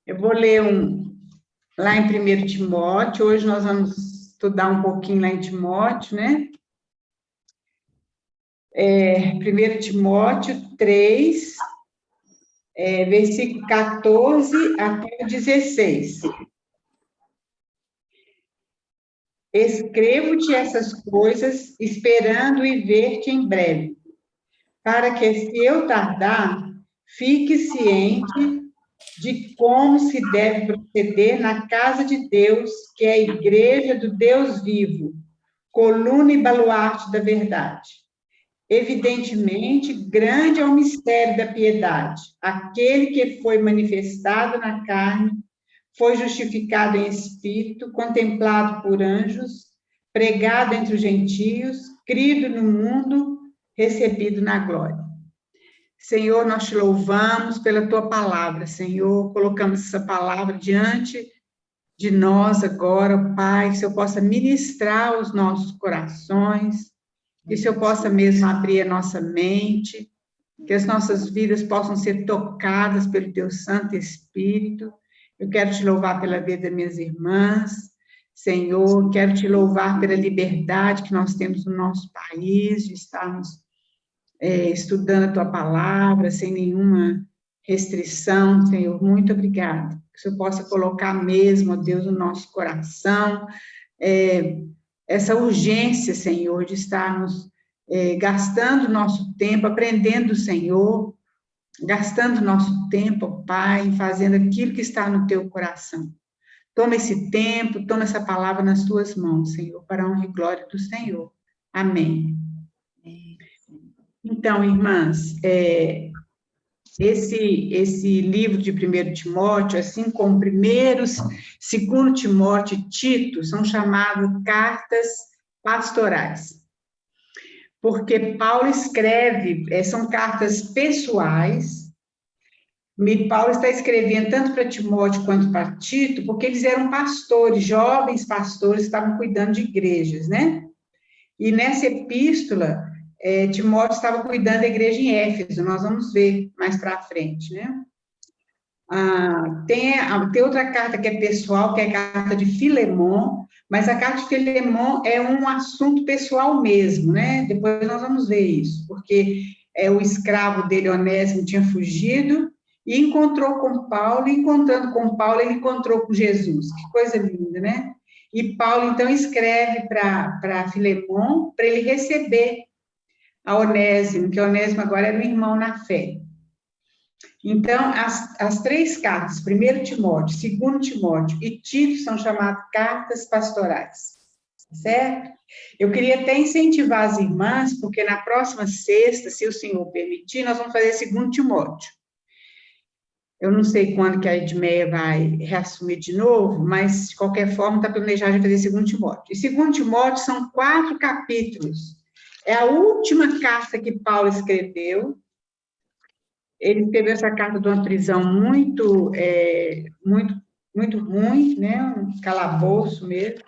Eu vou ler lá em 1 Timóteo, hoje nós vamos estudar um pouquinho lá em Timóteo, né? 1 Timóteo 3, versículo 14 até o 16. Escrevo-te essas coisas, esperando e ver-te em breve, para que, se eu tardar, fique ciente de como se deve proceder na casa de Deus, que é a igreja do Deus vivo, coluna e baluarte da verdade. Evidentemente, grande é o mistério da piedade. Aquele que foi manifestado na carne, foi justificado em espírito, contemplado por anjos, pregado entre os gentios, crido no mundo, recebido na glória. Senhor, nós te louvamos pela tua palavra, Senhor, colocamos essa palavra diante de nós agora, Pai, que o Senhor possa ministrar os nossos corações, que o Senhor possa mesmo abrir a nossa mente, que as nossas vidas possam ser tocadas pelo teu Santo Espírito. Eu quero te louvar pela vida das minhas irmãs, Senhor, quero te louvar pela liberdade que nós temos no nosso país, de estarmos estudando a tua palavra, sem nenhuma restrição, Senhor, muito obrigada. Que o Senhor possa colocar mesmo, ó Deus, no nosso coração, essa urgência, Senhor, de estarmos gastando nosso tempo, aprendendo, Senhor, gastando nosso tempo, Pai, fazendo aquilo que está no teu coração. Toma esse tempo, toma essa palavra nas tuas mãos, Senhor, para a honra e glória do Senhor. Amém. Então, irmãs, esse livro de 1 Timóteo, assim como 1º, 2º Timóteo e Tito, são chamados cartas pastorais. Porque Paulo escreve, são cartas pessoais, Paulo está escrevendo tanto para Timóteo quanto para Tito, porque eles eram pastores, jovens pastores, estavam cuidando de igrejas, né? E nessa epístola, Timóteo estava cuidando da igreja em Éfeso, nós vamos ver mais para frente, né? Tem outra carta que é pessoal, que é a carta de Filemon, mas a carta de Filemon é um assunto pessoal mesmo, né? Depois nós vamos ver isso, porque o escravo dele, Onésimo, tinha fugido e encontrou com Paulo, e encontrando com Paulo, ele encontrou com Jesus. Que coisa linda, né? E Paulo, então, escreve para Filemon, para ele receber a Onésimo, que Onésimo agora era um irmão na fé. Então, as 3 cartas, 1 Timóteo, 2 Timóteo e Tito, são chamadas cartas pastorais, certo? Eu queria até incentivar as irmãs, porque na próxima sexta, se o Senhor permitir, nós vamos fazer 2 Timóteo. Eu não sei quando que a Edmeia vai reassumir de novo, mas, de qualquer forma, está planejado de fazer 2 Timóteo. E 2 Timóteo são 4 capítulos. É a última carta que Paulo escreveu. Ele escreveu essa carta de uma prisão muito ruim, né? Um calabouço mesmo.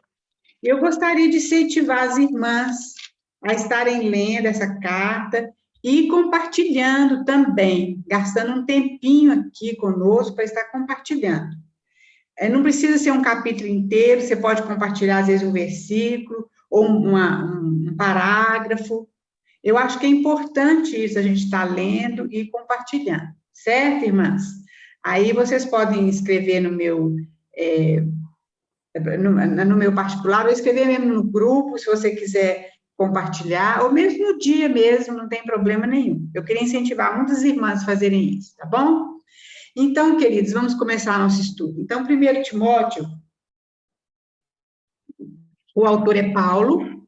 E eu gostaria de incentivar as irmãs a estarem lendo essa carta e compartilhando também, gastando um tempinho aqui conosco para estar compartilhando. Não precisa ser um capítulo inteiro, você pode compartilhar, às vezes, um versículo ou um parágrafo. Eu acho que é importante isso, a gente estar lendo e compartilhando, certo, irmãs? Aí vocês podem escrever no meu particular, ou escrever mesmo no grupo, se você quiser compartilhar, ou mesmo no dia mesmo, não tem problema nenhum. Eu queria incentivar muitas irmãs a fazerem isso, tá bom? Então, queridos, vamos começar nosso estudo. Então, 1 Timóteo, o autor é Paulo.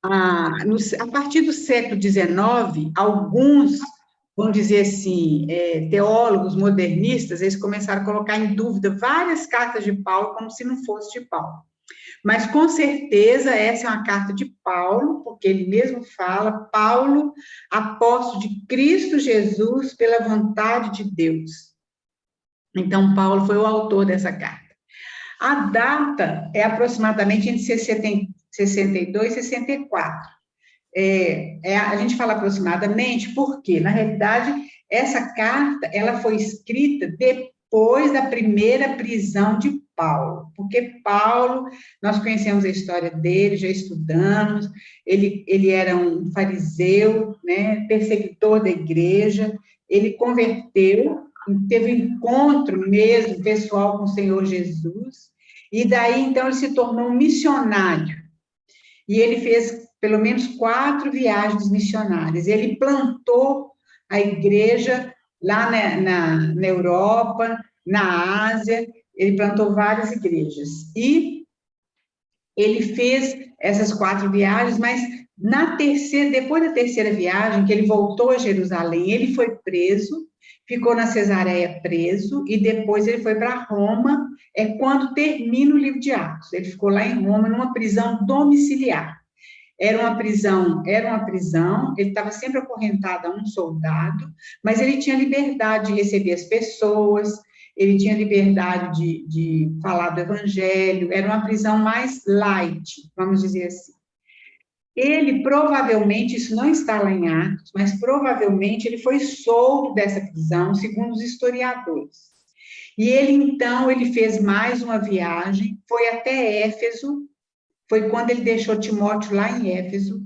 A partir do século XIX, alguns, vamos dizer assim, teólogos modernistas, eles começaram a colocar em dúvida várias cartas de Paulo, como se não fosse de Paulo. Mas, com certeza, essa é uma carta de Paulo, porque ele mesmo fala, Paulo, apóstolo de Cristo Jesus, pela vontade de Deus. Então, Paulo foi o autor dessa carta. A data é aproximadamente entre 62 e 64. A gente fala aproximadamente porque, na realidade, essa carta ela foi escrita depois da primeira prisão de Paulo, porque Paulo, nós conhecemos a história dele, já estudamos, ele era um fariseu, né, perseguidor da igreja, ele converteu, teve um encontro mesmo pessoal com o Senhor Jesus, e daí, então, ele se tornou um missionário, e ele fez pelo menos 4 viagens missionárias, ele plantou a igreja lá na Europa, na Ásia, ele plantou várias igrejas. E ele fez essas 4 viagens, mas depois da terceira viagem, que ele voltou a Jerusalém, ele foi preso, ficou na Cesareia preso, e depois ele foi para Roma, é quando termina o livro de Atos. Ele ficou lá em Roma, numa prisão domiciliar. Era uma prisão, ele estava sempre acorrentado a um soldado, mas ele tinha liberdade de receber as pessoas, ele tinha liberdade de falar do evangelho, era uma prisão mais light, vamos dizer assim. Ele provavelmente, isso não está lá em Atos, mas provavelmente ele foi solto dessa prisão, segundo os historiadores. E ele, então, ele fez mais uma viagem, foi até Éfeso, foi quando ele deixou Timóteo lá em Éfeso,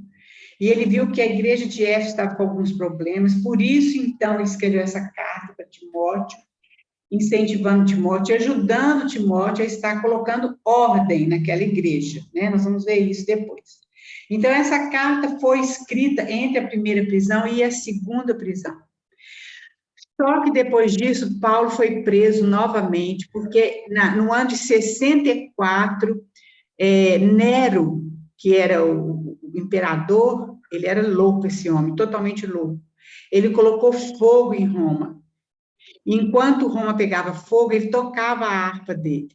e ele viu que a igreja de Éfeso estava com alguns problemas, por isso, então, ele escreveu essa carta para Timóteo, incentivando Timóteo, ajudando Timóteo a estar colocando ordem naquela igreja, né? Nós vamos ver isso depois. Então, essa carta foi escrita entre a primeira prisão e a segunda prisão. Só que depois disso, Paulo foi preso novamente, porque no ano de 64, Nero, que era o imperador, ele era louco, esse homem, totalmente louco. Ele colocou fogo em Roma. Enquanto Roma pegava fogo, ele tocava a harpa dele.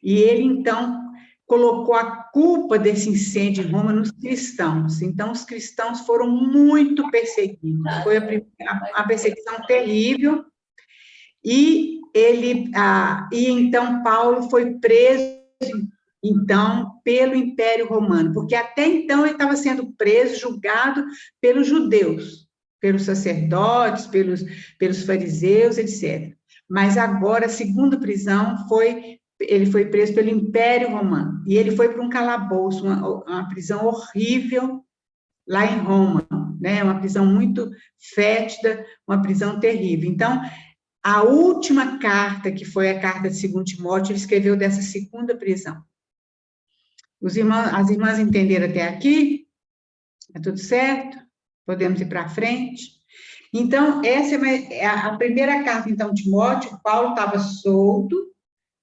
E ele, então, colocou a culpa desse incêndio em Roma nos cristãos. Então, os cristãos foram muito perseguidos. Foi a perseguição terrível. E então Paulo foi preso, então, pelo Império Romano, porque até então ele estava sendo preso, julgado pelos judeus, pelos sacerdotes, pelos fariseus, etc. Mas agora, a segunda prisão ele foi preso pelo Império Romano, e ele foi para um calabouço, uma prisão horrível, lá em Roma, né? Uma prisão muito fétida, uma prisão terrível. Então, a última carta, que foi a carta de 2 Timóteo, ele escreveu dessa segunda prisão. As irmãs entenderam até aqui? É tudo certo? Podemos ir para frente? Então, essa é a primeira carta, então, de Timóteo. Paulo estava solto,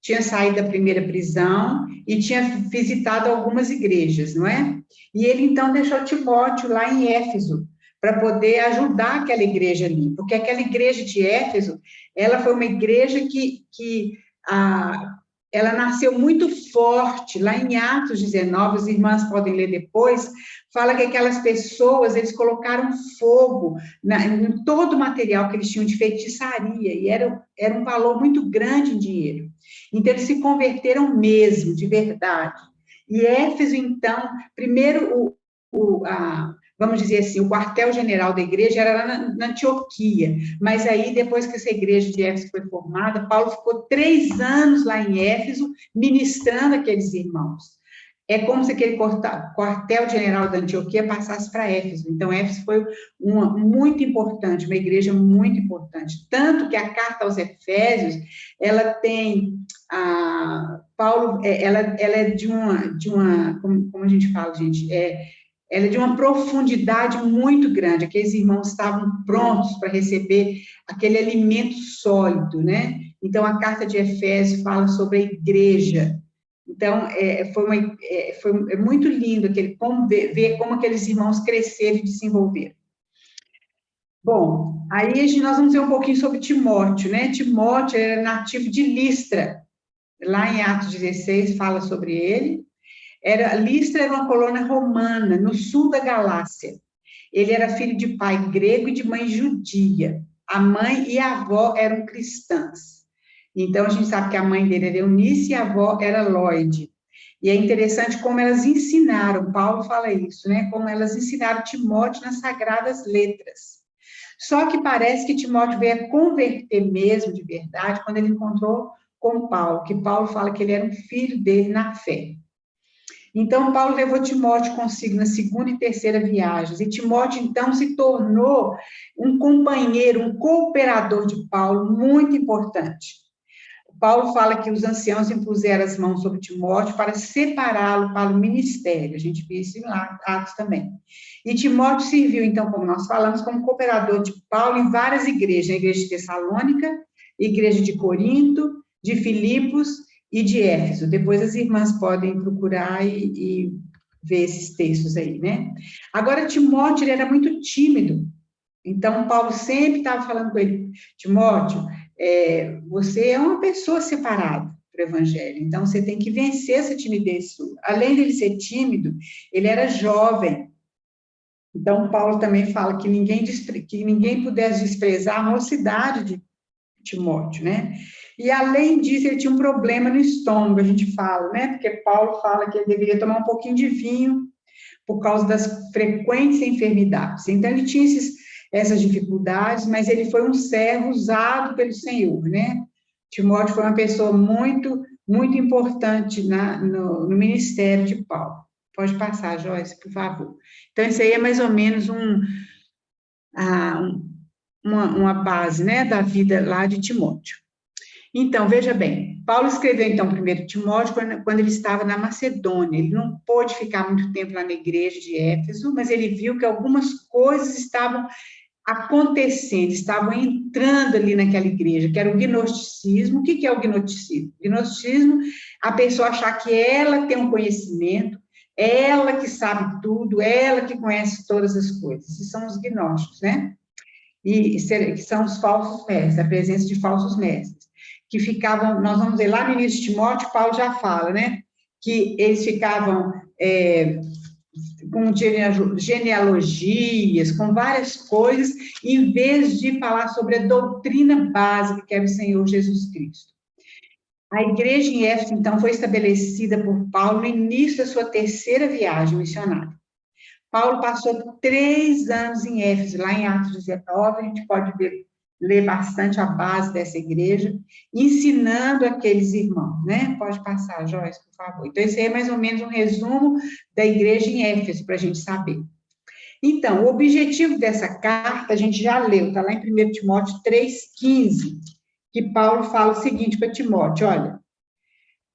tinha saído da primeira prisão e tinha visitado algumas igrejas, não é? E ele, então, deixou Timóteo lá em Éfeso, para poder ajudar aquela igreja ali, porque aquela igreja de Éfeso, ela foi uma igreja ela nasceu muito forte, lá em Atos 19, as irmãs podem ler depois, fala que aquelas pessoas, eles colocaram fogo em todo o material que eles tinham de feitiçaria, e era um valor muito grande em dinheiro. Então, eles se converteram mesmo, de verdade. E Éfeso, então, primeiro, vamos dizer assim, o quartel-general da igreja era lá na Antioquia, mas aí, depois que essa igreja de Éfeso foi formada, Paulo ficou 3 anos lá em Éfeso, ministrando aqueles irmãos. É como se aquele quartel-general da Antioquia passasse para Éfeso. Então, Éfeso foi muito importante, uma igreja muito importante. Tanto que a carta aos Efésios, ela tem... Paulo, ela é de uma como a gente fala, gente, ela é de uma profundidade muito grande. Aqueles irmãos estavam prontos para receber aquele alimento sólido, né? Então, a carta de Efésios fala sobre a igreja. Então, foi muito lindo ver como aqueles irmãos cresceram e desenvolveram. Bom, aí nós vamos ver um pouquinho sobre Timóteo, né? Timóteo era nativo de Listra. Lá em Atos 16 fala sobre ele. Listra era uma colônia romana, no sul da Galácia. Ele era filho de pai grego e de mãe judia. A mãe e a avó eram cristãs. Então, a gente sabe que a mãe dele era Eunice e a avó era Lloyd. E é interessante como elas ensinaram, Paulo fala isso, né? Como elas ensinaram Timóteo nas sagradas letras. Só que parece que Timóteo veio a converter mesmo de verdade quando ele encontrou com Paulo, que Paulo fala que ele era um filho dele na fé. Então, Paulo levou Timóteo consigo na segunda e terceira viagens, e Timóteo, então, se tornou um companheiro, um cooperador de Paulo muito importante. Paulo fala que os anciãos impuseram as mãos sobre Timóteo para separá-lo para o ministério. A gente viu isso em Atos também. E Timóteo serviu, então, como nós falamos, como cooperador de Paulo em várias igrejas, a igreja de Tessalônica, igreja de Corinto, de Filipos e de Éfeso. Depois as irmãs podem procurar e ver esses textos aí, né? Agora, Timóteo, ele era muito tímido. Então, Paulo sempre estava falando com ele, Timóteo, você é uma pessoa separada para o evangelho, então você tem que vencer essa timidez sua. Além dele ser tímido, ele era jovem. Então, Paulo também fala que ninguém pudesse desprezar a mocidade de Timóteo, né? E, além disso, ele tinha um problema no estômago, a gente fala, né? Porque Paulo fala que ele deveria tomar um pouquinho de vinho por causa das frequentes enfermidades. Então, ele tinha essas dificuldades, mas ele foi um servo usado pelo Senhor, né? Timóteo foi uma pessoa muito, muito importante no ministério de Paulo. Pode passar, Joyce, por favor. Então, isso aí é mais ou menos uma base, né, da vida lá de Timóteo. Então, veja bem, Paulo escreveu, então, primeiro Timóteo, quando ele estava na Macedônia. Ele não pôde ficar muito tempo lá na igreja de Éfeso, mas ele viu que algumas coisas estavam acontecendo, estavam entrando ali naquela igreja, que era o gnosticismo. O que é o gnosticismo? O gnosticismo, a pessoa achar que ela tem um conhecimento, ela que sabe tudo, ela que conhece todas as coisas. Esses são os gnósticos, né? E que são os falsos mestres, a presença de falsos mestres, que ficavam, nós vamos ver lá no início de Timóteo, Paulo já fala, né? Que eles ficavam com genealogias, com várias coisas, em vez de falar sobre a doutrina básica, que era o Senhor Jesus Cristo. A igreja em Éfeso, então, foi estabelecida por Paulo no início da sua terceira viagem missionária. Paulo passou 3 anos em Éfeso, lá em Atos 19, a gente pode ler bastante a base dessa igreja, ensinando aqueles irmãos, né? Pode passar, Joyce, por favor. Então, esse aí é mais ou menos um resumo da igreja em Éfeso, para a gente saber. Então, o objetivo dessa carta, a gente já leu, está lá em 1 Timóteo 3,15, que Paulo fala o seguinte para Timóteo, olha,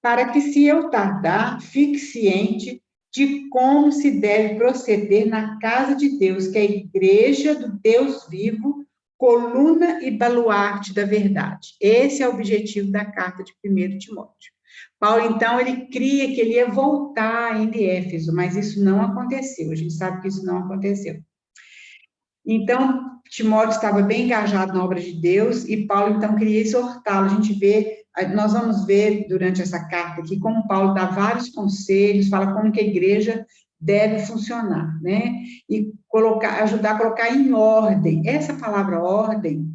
para que se eu tardar, fique ciente de como se deve proceder na casa de Deus, que é a igreja do Deus vivo, coluna e baluarte da verdade. Esse é o objetivo da carta de 1 Timóteo. Paulo, então, ele cria que ele ia voltar ainda em Éfeso, mas isso não aconteceu, a gente sabe que isso não aconteceu. Então, Timóteo estava bem engajado na obra de Deus, e Paulo, então, queria exortá-lo. Nós vamos ver durante essa carta aqui como Paulo dá vários conselhos, fala como que a igreja deve funcionar, né? E ajudar a colocar em ordem. Essa palavra ordem,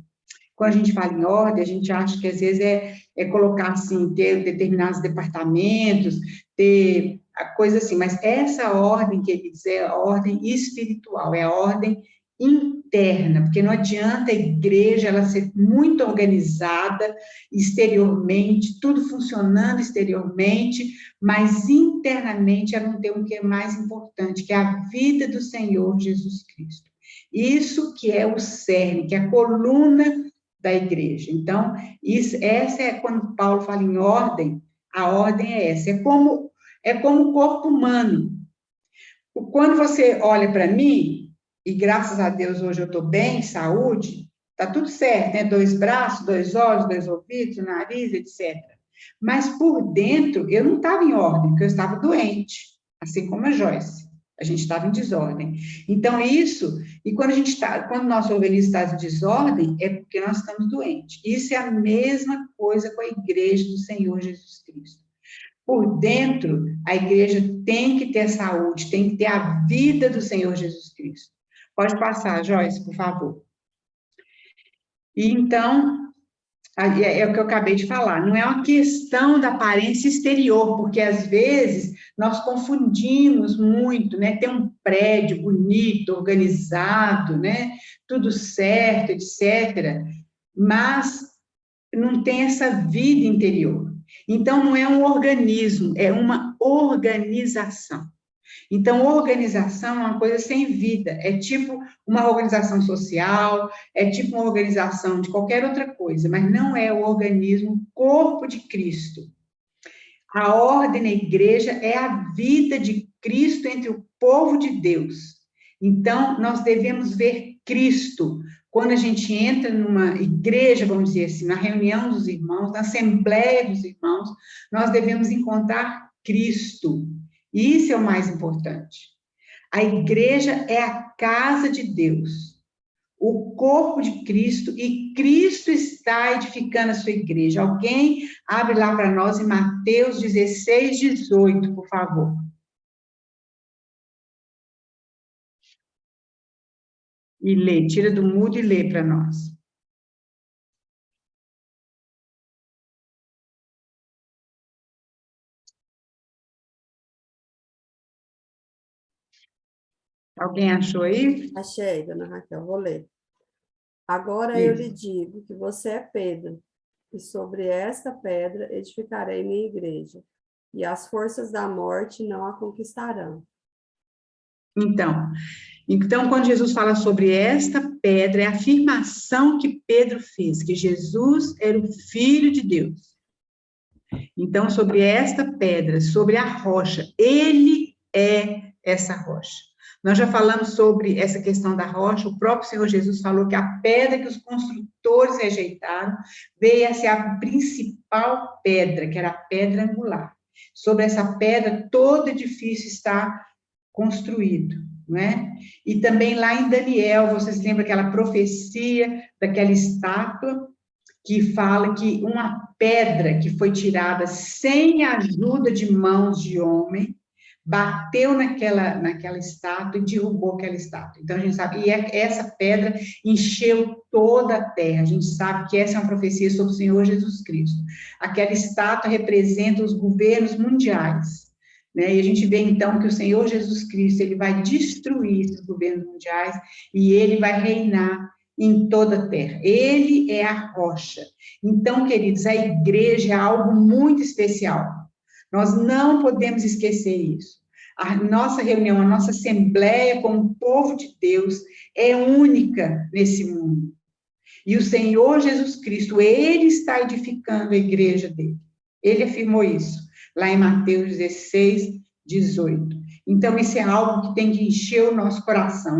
quando a gente fala em ordem, a gente acha que às vezes é colocar assim, ter determinados departamentos, ter a coisa assim, mas essa ordem que ele diz é a ordem espiritual, é a ordem interna, porque não adianta a igreja ela ser muito organizada exteriormente, tudo funcionando exteriormente, mas internamente ela não tem o que é mais importante, que é a vida do Senhor Jesus Cristo. Isso que é o cerne, que é a coluna da igreja. Então, essa é quando Paulo fala em ordem, a ordem é essa, é como o corpo humano. Quando você olha para mim, e graças a Deus hoje eu estou bem, saúde, está tudo certo, né? 2 braços, 2 olhos, 2 ouvidos, nariz, etc. Mas por dentro eu não estava em ordem, porque eu estava doente, assim como a Joyce. A gente estava em desordem. Então, quando o nosso organismo está em desordem, é porque nós estamos doentes. Isso é a mesma coisa com a igreja do Senhor Jesus Cristo. Por dentro, a igreja tem que ter saúde, tem que ter a vida do Senhor Jesus Cristo. Pode passar, Joyce, por favor. E então, É o que eu acabei de falar, não é uma questão da aparência exterior, porque às vezes nós confundimos muito, né? Ter um prédio bonito, organizado, né? Tudo certo, etc. Mas não tem essa vida interior. Então, não é um organismo, é uma organização. Então, organização é uma coisa sem vida, é tipo uma organização social, é tipo uma organização de qualquer outra coisa, mas não é o organismo corpo de Cristo. A ordem na igreja é a vida de Cristo entre o povo de Deus. Então, nós devemos ver Cristo. Quando a gente entra numa igreja, vamos dizer assim, na reunião dos irmãos, na assembleia dos irmãos, nós devemos encontrar Cristo. Isso é o mais importante. A igreja é a casa de Deus, o corpo de Cristo, e Cristo está edificando a sua igreja. Alguém abre lá para nós em Mateus 16, 18, por favor. E lê, tira do mudo e lê para nós. Alguém achou aí? Achei, dona Raquel, vou ler. Agora eu lhe Isso. digo que você é Pedro, e sobre esta pedra edificarei minha igreja, e as forças da morte não a conquistarão. Então, quando Jesus fala sobre esta pedra, é a afirmação que Pedro fez, que Jesus era o Filho de Deus. Então, sobre esta pedra, sobre a rocha, ele é essa rocha. Nós já falamos sobre essa questão da rocha, o próprio Senhor Jesus falou que a pedra que os construtores rejeitaram veio a ser a principal pedra, que era a pedra angular. Sobre essa pedra, todo edifício está construído, não é? E também lá em Daniel, vocês lembram aquela profecia daquela estátua que fala que uma pedra que foi tirada sem a ajuda de mãos de homem bateu naquela estátua e derrubou aquela estátua. Então, a gente sabe, e essa pedra encheu toda a terra. A gente sabe que essa é uma profecia sobre o Senhor Jesus Cristo. Aquela estátua representa os governos mundiais, né? E a gente vê, então, que o Senhor Jesus Cristo, ele vai destruir esses governos mundiais e ele vai reinar em toda a terra. Ele é a rocha. Então, queridos, a igreja é algo muito especial. Nós não podemos esquecer isso. A nossa reunião, a nossa assembleia como povo de Deus é única nesse mundo. E o Senhor Jesus Cristo, ele está edificando a igreja dele. Ele afirmou isso lá em Mateus 16, 18. Então, isso é algo que tem que encher o nosso coração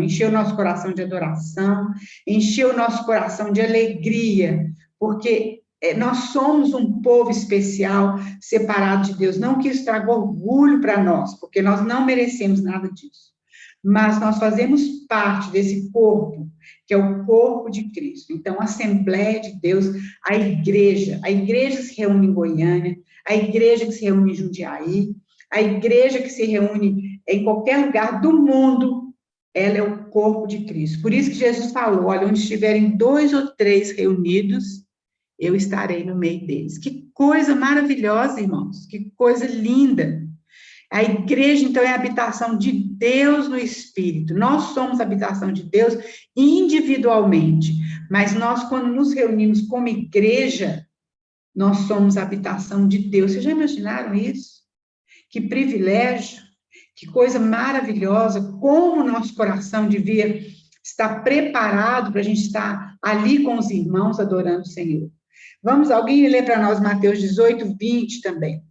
de adoração, encher o nosso coração de alegria, porque nós somos um povo especial, separado de Deus. Não que isso traga orgulho para nós, porque nós não merecemos nada disso. Mas nós fazemos parte desse corpo, que é o corpo de Cristo. Então, a Assembleia de Deus, a igreja que se reúne em Goiânia, a igreja que se reúne em Jundiaí, a igreja que se reúne em qualquer lugar do mundo, ela é o corpo de Cristo. Por isso que Jesus falou, olha, onde estiverem 2 ou 3 reunidos, eu estarei no meio deles. Que coisa maravilhosa, irmãos, que coisa linda. A igreja, então, é a habitação de Deus no Espírito. Nós somos a habitação de Deus individualmente, mas nós, quando nos reunimos como igreja, nós somos a habitação de Deus. Vocês já imaginaram isso? Que privilégio, que coisa maravilhosa, como o nosso coração devia estar preparado para a gente estar ali com os irmãos adorando o Senhor. Vamos, alguém ler para nós Mateus 18, 20 também.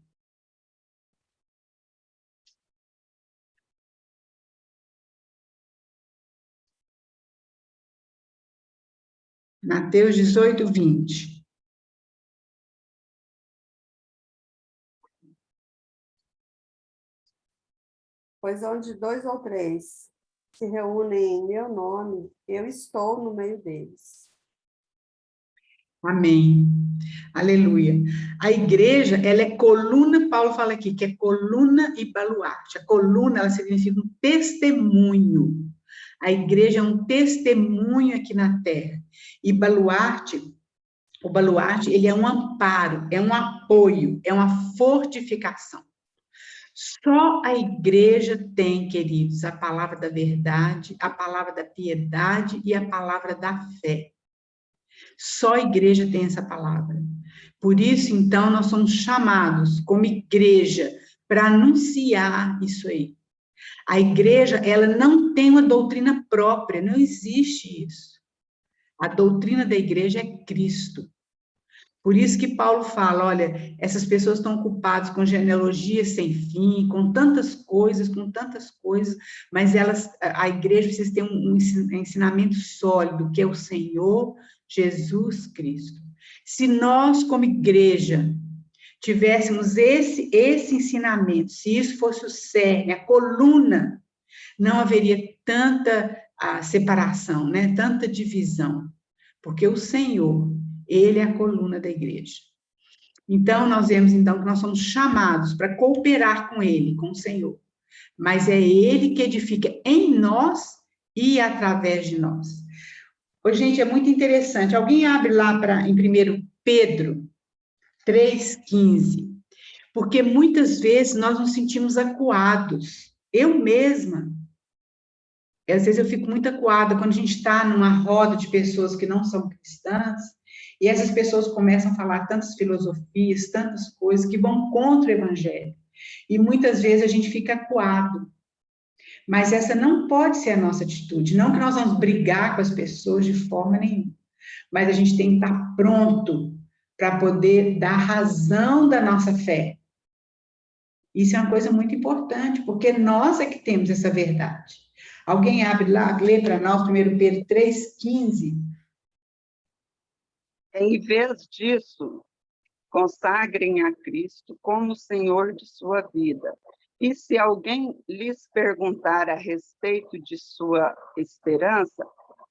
Mateus 18, 20. Pois onde 2 ou 3 se reúnem em meu nome, eu estou no meio deles. Amém. Aleluia. A igreja, ela é coluna, Paulo fala aqui, que é coluna e baluarte. A coluna, ela significa um testemunho. A igreja é um testemunho aqui na terra. E baluarte O baluarte, ele é um amparo, é um apoio, é uma fortificação. Só a igreja tem, queridos, a palavra da verdade, a palavra da piedade e a palavra da fé. Só a igreja tem essa palavra. Por isso, então, nós somos chamados como igreja para anunciar isso aí. A igreja, ela não tem uma doutrina própria, não existe isso. A doutrina da igreja é Cristo. Por isso que Paulo fala, olha, essas pessoas estão ocupadas com genealogia sem fim, com tantas coisas, mas a igreja precisa ter um ensinamento sólido, que é o Senhor Jesus Cristo. Se nós, como igreja, tivéssemos esse ensinamento, se isso fosse o cerne, a coluna, não haveria tanta separação, né? Tanta divisão, porque o Senhor, Ele é a coluna da igreja. Então, nós vemos, então, que nós somos chamados para cooperar com Ele, com o Senhor, mas é Ele que edifica em nós e através de nós. Ô, gente, é muito interessante. Alguém abre lá em 1 Pedro 3,15, porque muitas vezes nós nos sentimos acuados. Eu mesma, às vezes eu fico muito acuada quando a gente está numa roda de pessoas que não são cristãs, e essas pessoas começam a falar tantas filosofias, tantas coisas que vão contra o evangelho. E muitas vezes a gente fica acuado. Mas essa não pode ser a nossa atitude. Não que nós vamos brigar com as pessoas de forma nenhuma. Mas a gente tem que estar pronto para poder dar razão da nossa fé. Isso é uma coisa muito importante, porque nós é que temos essa verdade. Alguém abre lá, lê para nós, 1 Pedro 3,15. Em vez disso, consagrem a Cristo como Senhor de sua vida. E se alguém lhes perguntar a respeito de sua esperança,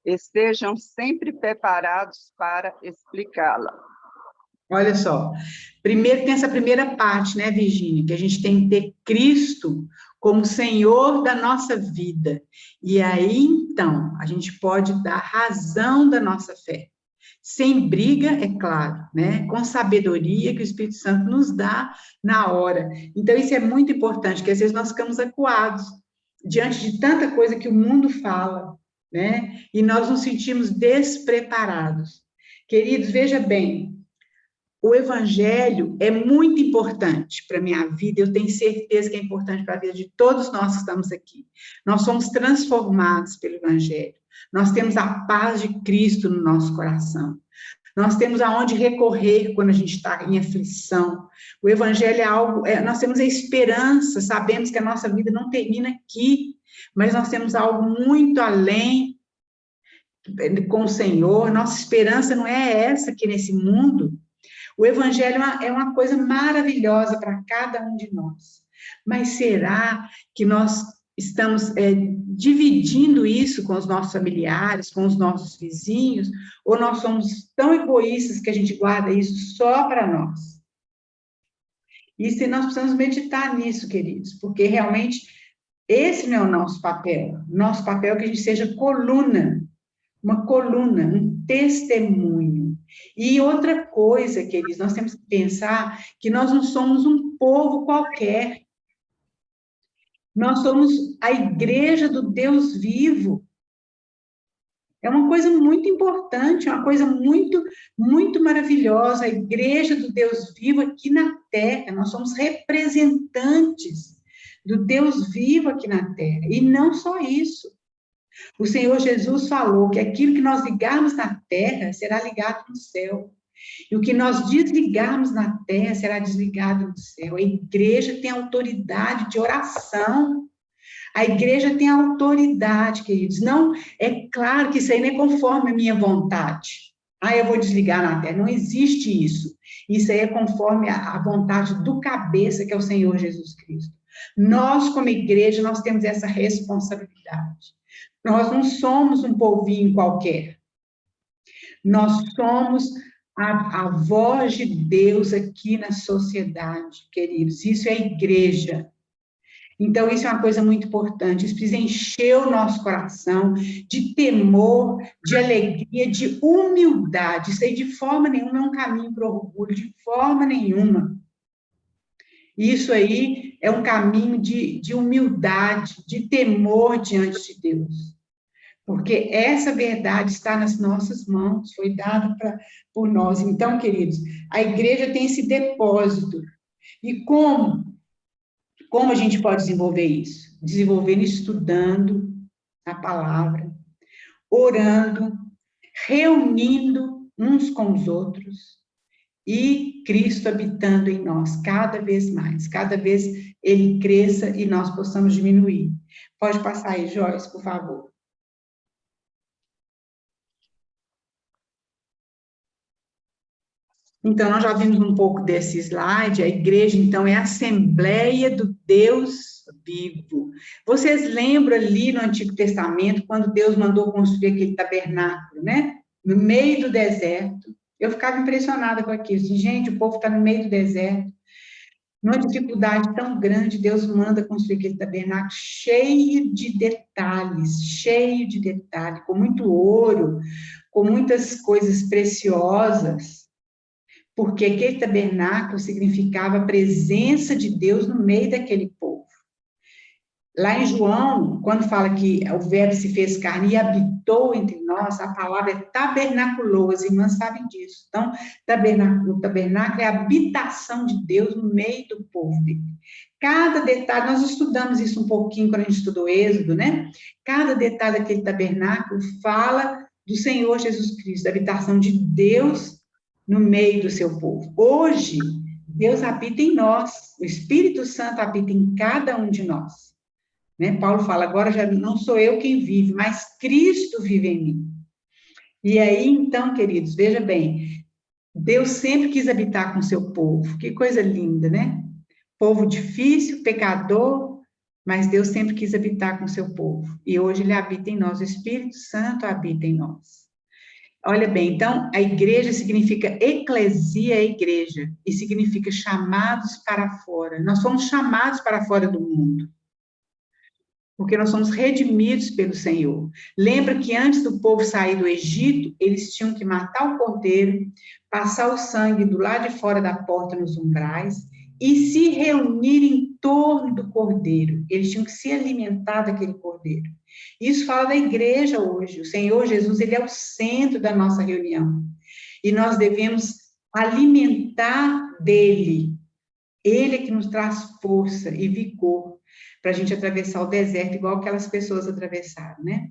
estejam sempre preparados para explicá-la. Olha só, primeiro tem essa primeira parte, né, Virgínia, que a gente tem que ter Cristo como Senhor da nossa vida. E aí, então, a gente pode dar razão da nossa fé. Sem briga, é claro, né? Com sabedoria que o Espírito Santo nos dá na hora. Então, isso é muito importante, porque às vezes nós ficamos acuados diante de tanta coisa que o mundo fala, né? E nós nos sentimos despreparados. Queridos, veja bem, o evangelho é muito importante para a minha vida, eu tenho certeza que é importante para a vida de todos nós que estamos aqui. Nós somos transformados pelo evangelho. Nós temos a paz de Cristo no nosso coração. Nós temos aonde recorrer quando a gente está em aflição. O evangelho é algo, nós temos a esperança, sabemos que a nossa vida não termina aqui, mas nós temos algo muito além com o Senhor. Nossa esperança não é essa aqui nesse mundo. O evangelho é uma coisa maravilhosa para cada um de nós. Mas será que nós estamos dividindo isso com os nossos familiares, com os nossos vizinhos, ou nós somos tão egoístas que a gente guarda isso só para nós? E nós precisamos meditar nisso, queridos, porque realmente esse não é o nosso papel. Nosso papel é que a gente seja uma coluna, um testemunho. E outra coisa, queridos, nós temos que pensar que nós não somos um povo qualquer. Nós somos a igreja do Deus vivo. É uma coisa muito importante, uma coisa muito, muito maravilhosa, a igreja do Deus vivo aqui na terra. Nós somos representantes do Deus vivo aqui na terra. E não só isso. O Senhor Jesus falou que aquilo que nós ligarmos na terra será ligado no céu. E o que nós desligarmos na terra será desligado no céu. A igreja tem autoridade de oração. A igreja tem autoridade, queridos. Não, é claro que isso aí não é conforme a minha vontade. Eu vou desligar na terra. Não existe isso. Isso aí é conforme a vontade do cabeça, que é o Senhor Jesus Cristo. Nós, como igreja, nós temos essa responsabilidade. Nós não somos um povinho qualquer. Nós somos a voz de Deus aqui na sociedade, queridos. Isso é igreja. Então, isso é uma coisa muito importante, isso precisa encher o nosso coração de temor, de alegria, de humildade. Isso aí, de forma nenhuma, é um caminho para o orgulho, de forma nenhuma. Isso aí é um caminho de humildade, de temor diante de Deus. Porque essa verdade está nas nossas mãos, foi dada por nós. Então, queridos, a igreja tem esse depósito. E como a gente pode desenvolver isso? Desenvolvendo estudando a palavra, orando, reunindo uns com os outros e Cristo habitando em nós cada vez mais, cada vez ele cresça e nós possamos diminuir. Pode passar aí, Joyce, por favor. Então, nós já vimos um pouco desse slide. A igreja, então, é a Assembleia do Deus vivo. Vocês lembram ali no Antigo Testamento, quando Deus mandou construir aquele tabernáculo, né? No meio do deserto. Eu ficava impressionada com aquilo. Assim, gente, o povo está no meio do deserto. Numa dificuldade tão grande, Deus manda construir aquele tabernáculo cheio de detalhes, com muito ouro, com muitas coisas preciosas. Porque aquele tabernáculo significava a presença de Deus no meio daquele povo. Lá em João, quando fala que o verbo se fez carne e habitou entre nós, a palavra é tabernaculou, as irmãs sabem disso. Então, o tabernáculo é a habitação de Deus no meio do povo dele. Cada detalhe, nós estudamos isso um pouquinho quando a gente estudou Êxodo, né? Cada detalhe daquele tabernáculo fala do Senhor Jesus Cristo, da habitação de Deus no meio do seu povo. Hoje, Deus habita em nós, o Espírito Santo habita em cada um de nós. Né? Paulo fala, agora já não sou eu quem vive, mas Cristo vive em mim. E aí, então, queridos, veja bem, Deus sempre quis habitar com o seu povo, que coisa linda, né? Povo difícil, pecador, mas Deus sempre quis habitar com o seu povo. E hoje ele habita em nós, o Espírito Santo habita em nós. Olha bem, então, a igreja significa eclesia, é igreja, e significa chamados para fora. Nós fomos chamados para fora do mundo, porque nós somos redimidos pelo Senhor. Lembra que antes do povo sair do Egito, eles tinham que matar o cordeiro, passar o sangue do lado de fora da porta nos umbrais, e se reunir em torno do cordeiro. Eles tinham que se alimentar daquele cordeiro. Isso fala da igreja hoje. O Senhor Jesus, ele é o centro da nossa reunião. E nós devemos alimentar dele. Ele é que nos traz força e vigor para a gente atravessar o deserto, igual aquelas pessoas atravessaram, né?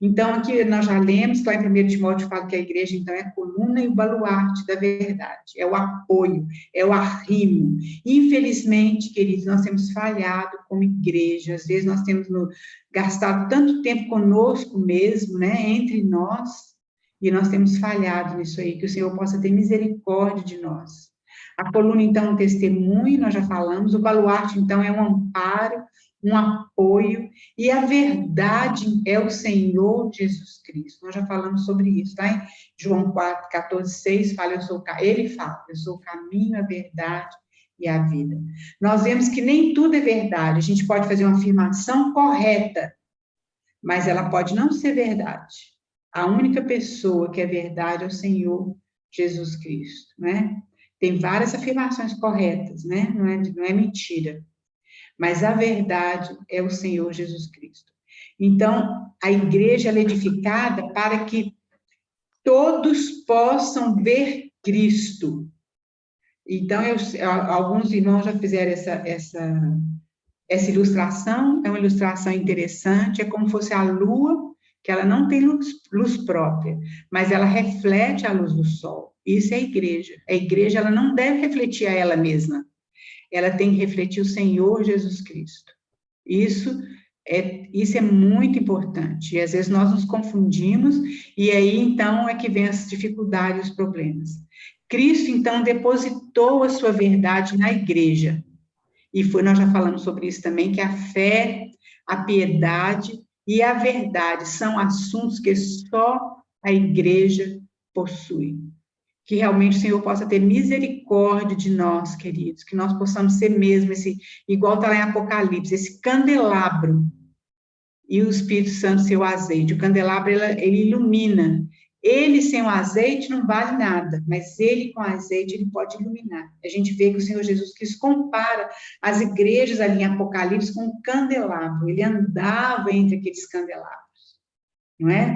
Então, aqui nós já lemos, lá em 1 Timóteo fala que a igreja, então, é a coluna e o baluarte da verdade, é o apoio, é o arrimo. Infelizmente, queridos, nós temos falhado como igreja, às vezes nós temos gastado tanto tempo conosco mesmo, né, entre nós, e nós temos falhado nisso aí, que o Senhor possa ter misericórdia de nós. A coluna, então, é um testemunho, nós já falamos, o baluarte, então, é um amparo, um apoio, e a verdade é o Senhor Jesus Cristo. Nós já falamos sobre isso, tá? Em João 4, 14, 6, ele fala, eu sou o caminho, a verdade e a vida. Nós vemos que nem tudo é verdade, a gente pode fazer uma afirmação correta, mas ela pode não ser verdade. A única pessoa que é verdade é o Senhor Jesus Cristo, né? Tem várias afirmações corretas, né? Não é mentira. Mas a verdade é o Senhor Jesus Cristo. Então, a igreja é edificada para que todos possam ver Cristo. Então, alguns irmãos já fizeram essa ilustração, é uma ilustração interessante, é como se fosse a lua, que ela não tem luz própria, mas ela reflete a luz do sol. Isso é a igreja. A igreja, ela não deve refletir a ela mesma. Ela tem que refletir o Senhor Jesus Cristo. Isso é muito importante. E às vezes nós nos confundimos, e aí então é que vem as dificuldades, os problemas. Cristo, então, depositou a sua verdade na igreja. E nós já falamos sobre isso também, que a fé, a piedade e a verdade são assuntos que só a igreja possui. que realmente o Senhor possa ter misericórdia de nós, queridos, que nós possamos ser mesmo esse, igual está lá em Apocalipse, esse candelabro, e o Espírito Santo ser o azeite. O candelabro, ele ilumina. Ele sem o azeite não vale nada, mas ele com o azeite, ele pode iluminar. A gente vê que o Senhor Jesus Cristo compara as igrejas ali em Apocalipse com um candelabro. Ele andava entre aqueles candelabros, não é?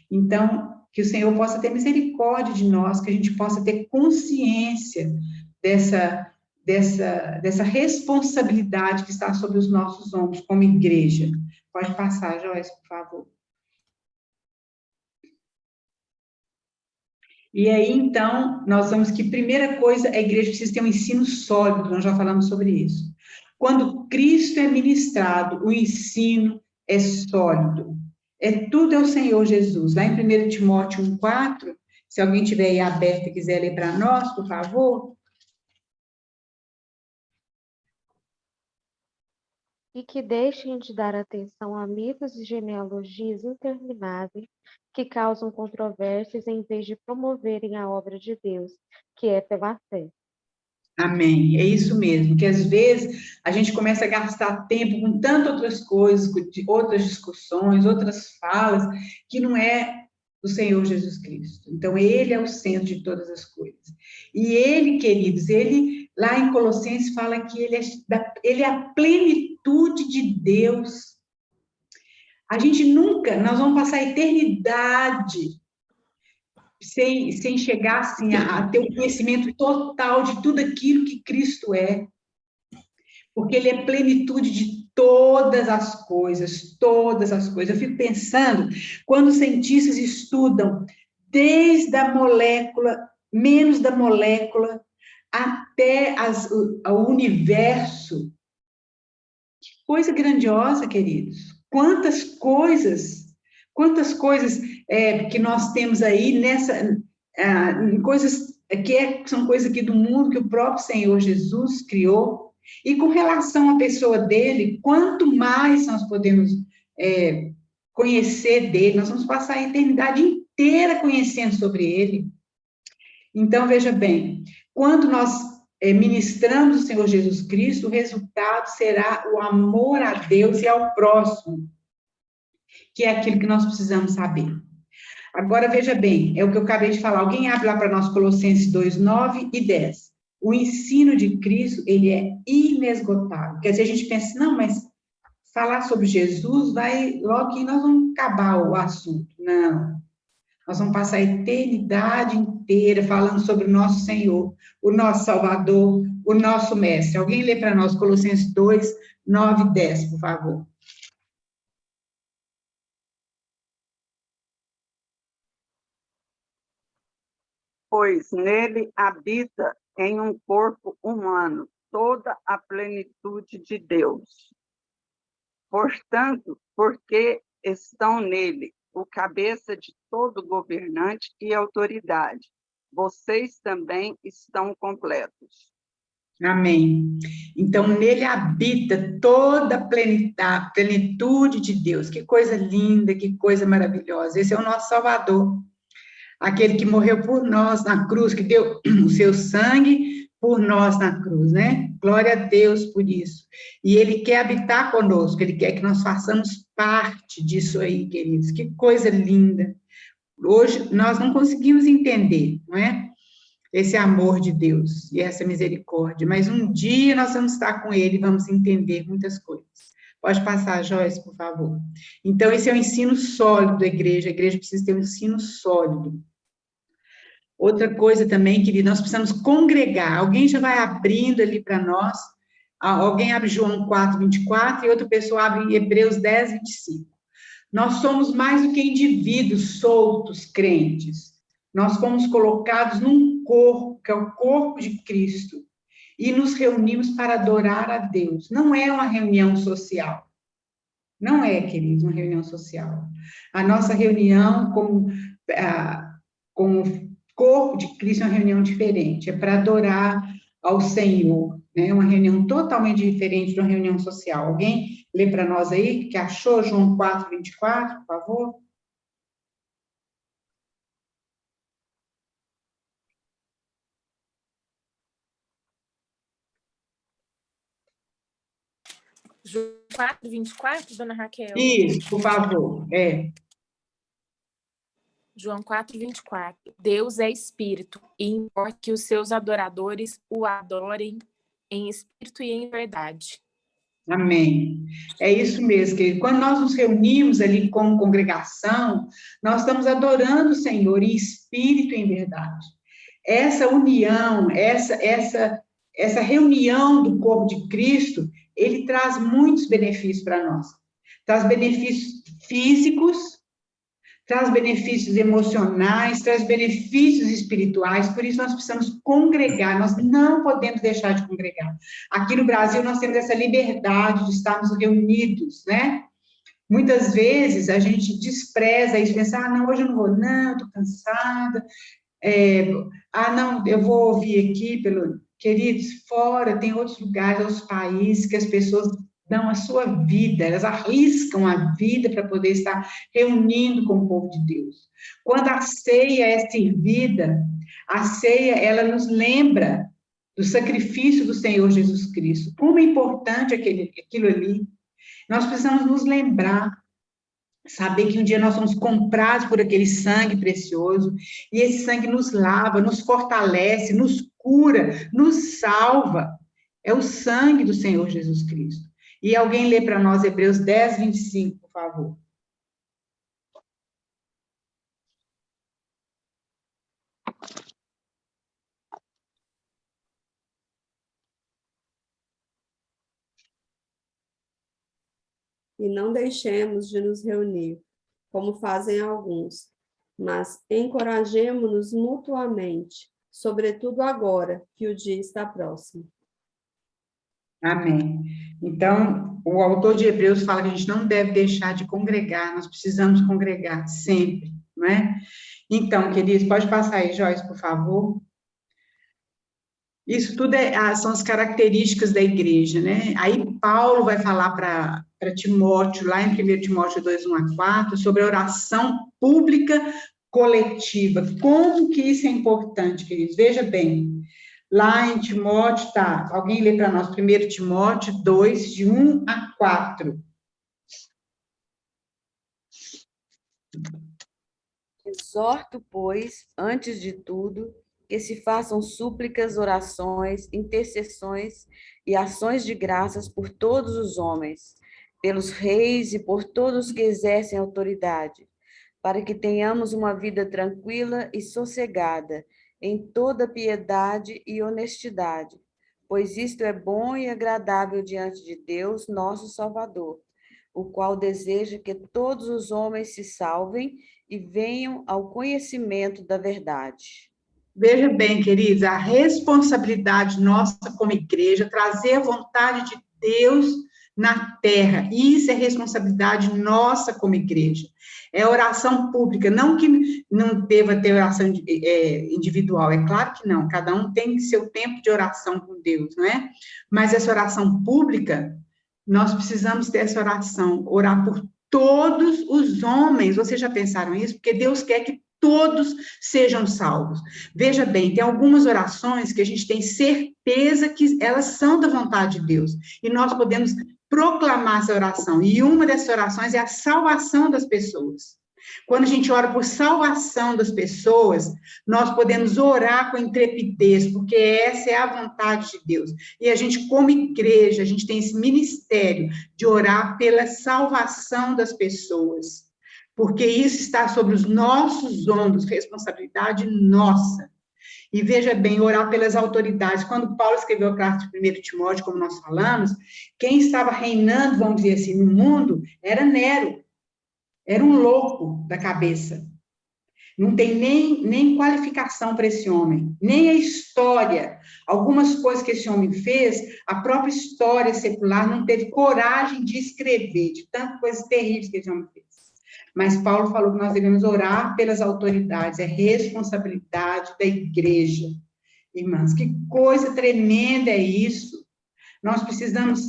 Então, que o Senhor possa ter misericórdia de nós, que a gente possa ter consciência dessa responsabilidade que está sobre os nossos ombros como igreja. Pode passar, Joyce, por favor. E aí, então, nós vamos que, primeira coisa, a igreja precisa ter um ensino sólido, nós já falamos sobre isso. Quando Cristo é ministrado, o ensino é sólido. Tudo é o Senhor Jesus. Lá em 1 Timóteo 1,4, se alguém tiver aí aberto e quiser ler para nós, por favor. E que deixem de dar atenção a mitos e genealogias intermináveis que causam controvérsias em vez de promoverem a obra de Deus, que é pela fé. Amém, é isso mesmo, que às vezes a gente começa a gastar tempo com tantas outras coisas, outras discussões, outras falas, que não é do Senhor Jesus Cristo. Então, ele é o centro de todas as coisas. E ele, queridos, ele, lá em Colossenses, fala que ele é a plenitude de Deus. A gente nunca, nós vamos passar a eternidade sem chegar assim, a ter o conhecimento total de tudo aquilo que Cristo é, porque ele é plenitude de todas as coisas, todas as coisas. Eu fico pensando, quando os cientistas estudam desde a molécula, menos da molécula, até o universo, que coisa grandiosa, queridos. Quantas coisas que nós temos aí coisas são coisas aqui do mundo que o próprio Senhor Jesus criou, e com relação à pessoa dele, quanto mais nós podemos conhecer dele, nós vamos passar a eternidade inteira conhecendo sobre ele. Então, veja bem, quando nós ministramos o Senhor Jesus Cristo, o resultado será o amor a Deus e ao próximo, que é aquilo que nós precisamos saber. Agora, veja bem, é o que eu acabei de falar. Alguém abre lá para nós Colossenses 2, 9 e 10. O ensino de Cristo, ele é inesgotável. Quer dizer, a gente pensa, não, mas falar sobre Jesus, logo que nós vamos acabar o assunto. Não. Nós vamos passar a eternidade inteira falando sobre o nosso Senhor, o nosso Salvador, o nosso Mestre. Alguém lê para nós Colossenses 2, 9 e 10, por favor. Pois nele habita em um corpo humano toda a plenitude de Deus. Portanto, porque estão nele o cabeça de todo governante e autoridade, vocês também estão completos. Amém. Então, nele habita toda a plenitude de Deus. Que coisa linda, que coisa maravilhosa. Esse é o nosso Salvador. Aquele que morreu por nós na cruz, que deu o seu sangue por nós na cruz, né? Glória a Deus por isso. E ele quer habitar conosco, ele quer que nós façamos parte disso aí, queridos. Que coisa linda. Hoje, nós não conseguimos entender, não é? Esse amor de Deus e essa misericórdia, mas um dia nós vamos estar com ele e vamos entender muitas coisas. Pode passar, Joyce, por favor. Então, esse é o ensino sólido da igreja. A igreja precisa ter um ensino sólido. Outra coisa também, querido, nós precisamos congregar. Alguém já vai abrindo ali para nós. Alguém abre João 4, 24 e outra pessoa abre Hebreus 10, 25. Nós somos mais do que indivíduos soltos, crentes. Nós fomos colocados num corpo, que é o corpo de Cristo, e nos reunimos para adorar a Deus. Não é uma reunião social. Não é, queridos, uma reunião social. A nossa reunião como corpo de Cristo é uma reunião diferente. É para adorar ao Senhor. É uma reunião totalmente diferente de uma reunião social. Alguém lê para nós aí, que achou João 4, 24, por favor? João 4, 24, dona Raquel? Isso, por favor. João 4, 24. Deus é espírito, e importa que os seus adoradores o adorem em espírito e em verdade. Amém. É isso mesmo, querido. Quando nós nos reunimos ali como congregação, nós estamos adorando o Senhor em espírito e em verdade. Essa união, essa reunião do corpo de Cristo, ele traz muitos benefícios para nós. Traz benefícios físicos, traz benefícios emocionais, traz benefícios espirituais, por isso nós precisamos congregar, nós não podemos deixar de congregar. Aqui no Brasil nós temos essa liberdade de estarmos reunidos, né? Muitas vezes a gente despreza isso, pensa, não, hoje eu não vou, não, estou cansada, não, eu vou ouvir aqui, queridos, fora, tem outros lugares, outros países que as pessoas dão a sua vida, elas arriscam a vida para poder estar reunindo com o povo de Deus. Quando a ceia é servida, a ceia, ela nos lembra do sacrifício do Senhor Jesus Cristo. Como é importante aquilo ali. Nós precisamos nos lembrar, saber que um dia nós somos comprados por aquele sangue precioso, e esse sangue nos lava, nos fortalece, nos cura, nos salva. É o sangue do Senhor Jesus Cristo. E alguém lê para nós Hebreus 10, 25, por favor. E não deixemos de nos reunir, como fazem alguns, mas encorajemo-nos mutuamente, sobretudo agora que o dia está próximo. Amém. Então, o autor de Hebreus fala que a gente não deve deixar de congregar, nós precisamos congregar sempre, não é? Então, queridos, pode passar aí, Joyce, por favor. Isso tudo são as características da igreja, né? Aí Paulo vai falar para Timóteo, lá em 1 Timóteo 2, 1 a 4, sobre a oração pública coletiva. Como que isso é importante, queridos? Veja bem, lá em Timóteo, alguém lê para nós 1 Timóteo 2, de 1 a 4. Exorto, pois, antes de tudo, que se façam súplicas, orações, intercessões e ações de graças por todos os homens, pelos reis e por todos que exercem autoridade, para que tenhamos uma vida tranquila e sossegada, em toda piedade e honestidade, pois isto é bom e agradável diante de Deus, nosso Salvador, o qual deseja que todos os homens se salvem e venham ao conhecimento da verdade. Veja bem, queridos, a responsabilidade nossa como igreja, trazer a vontade de Deus na terra, isso é responsabilidade nossa como igreja. É oração pública, não que não deva ter oração individual, é claro que não, cada um tem seu tempo de oração com Deus, não é? Mas essa oração pública, nós precisamos ter essa oração, orar por todos os homens, vocês já pensaram isso? Porque Deus quer que todos sejam salvos. Veja bem, tem algumas orações que a gente tem certeza que elas são da vontade de Deus, e nós podemos proclamar essa oração, e uma dessas orações é a salvação das pessoas. Quando a gente ora por salvação das pessoas, nós podemos orar com intrepidez, porque essa é a vontade de Deus. E a gente, como igreja, a gente tem esse ministério de orar pela salvação das pessoas, porque isso está sobre os nossos ombros, responsabilidade nossa. E veja bem, orar pelas autoridades. Quando Paulo escreveu a carta de 1 Timóteo, como nós falamos, quem estava reinando, vamos dizer assim, no mundo, era Nero. Era um louco da cabeça. Não tem nem qualificação para esse homem, nem a história. Algumas coisas que esse homem fez, a própria história secular não teve coragem de escrever, de tantas coisas terríveis que esse homem fez. Mas Paulo falou que nós devemos orar pelas autoridades, é responsabilidade da igreja. Irmãs, que coisa tremenda é isso. Nós precisamos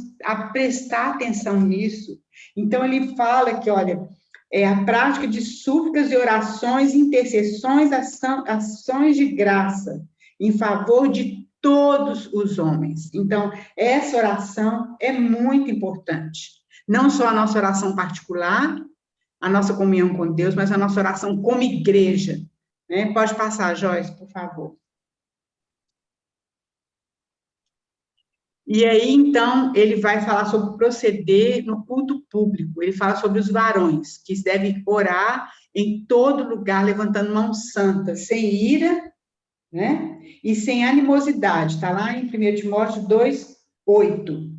prestar atenção nisso. Então, ele fala que, olha, a prática de súplicas e orações, intercessões, ações de graça, em favor de todos os homens. Então, essa oração é muito importante. Não só a nossa oração particular, a nossa comunhão com Deus, mas a nossa oração como igreja. Né? Pode passar, Joyce, por favor. E aí, então, ele vai falar sobre proceder no culto público. Ele fala sobre os varões, que devem orar em todo lugar, levantando mãos santas, sem ira, né? E sem animosidade. Está lá em 1 Timóteo 2:8.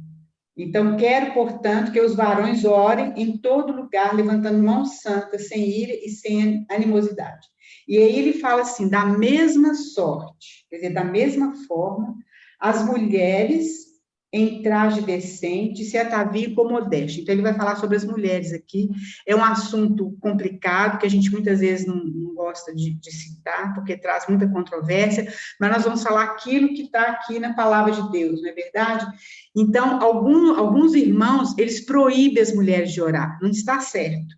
Então, quero, portanto, que os varões orem em todo lugar, levantando mãos santas, sem ira e sem animosidade. E aí ele fala assim, da mesma sorte, quer dizer, da mesma forma, as mulheres em traje decente, se ataviem com modéstia. Então, ele vai falar sobre as mulheres aqui. É um assunto complicado, que a gente muitas vezes não gosta de citar, porque traz muita controvérsia, mas nós vamos falar aquilo que está aqui na palavra de Deus, não é verdade? Então, alguns irmãos, eles proíbem as mulheres de orar. Não está certo,